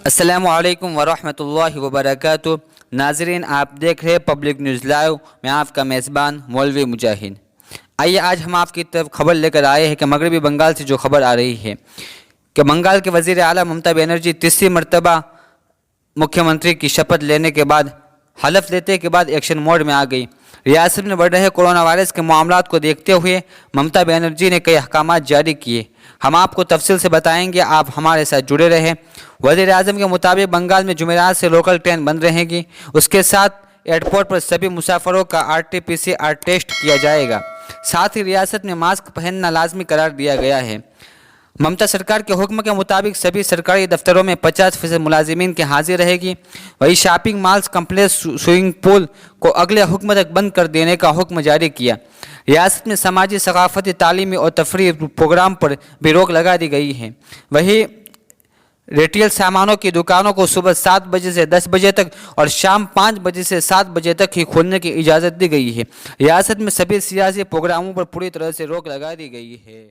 السلام علیکم ورحمۃ اللہ وبرکاتہ۔ ناظرین، آپ دیکھ رہے پبلک نیوز لائیو، میں آپ کا میزبان مولوی مجاہد۔ آئیے آج ہم آپ کی طرف خبر لے کر آئے ہیں کہ مغربی بنگال سے جو خبر آ رہی ہے کہ بنگال کے وزیر اعلیٰ ممتا بنرجی تیسری مرتبہ مکھیہ منتری کی شپت لینے کے بعد حلف لیتے کے بعد ایکشن موڈ میں آ گئی۔ ریاست میں بڑھ رہے کورونا وائرس کے معاملات کو دیکھتے ہوئے ممتا بنرجی نے کئی احکامات جاری کیے۔ ہم آپ کو تفصیل سے بتائیں گے، آپ ہمارے ساتھ جڑے رہیں۔ وزیر اعظم کے مطابق بنگال میں جمعرات سے لوکل ٹرین بند رہیں گی۔ اس کے ساتھ ایئرپورٹ پر سبھی مسافروں کا RT-PCR ٹیسٹ کیا جائے گا۔ ساتھ ہی ریاست میں ماسک پہننا لازمی قرار دیا گیا ہے۔ ممتا سرکار کے حکم کے مطابق سبھی سرکاری دفتروں میں 50% ملازمین کی حاضری رہے گی۔ وہی shopping malls, complex, swimming pool کو اگلے حکم تک بند کر دینے کا حکم جاری کیا۔ ریاست میں سماجی، ثقافتی، تعلیمی اور تفریحی پروگرام پر بھی روک لگا دی گئی ہے۔ وہی ریٹیل سامانوں کی دکانوں کو صبح 7 بجے سے 10 بجے تک اور شام 5 بجے سے 7 بجے تک ہی کھولنے کی اجازت دی گئی ہے۔ ریاست میں سبھی سیاسی پروگراموں پر پوری طرح سے روک لگا دی گئی ہے۔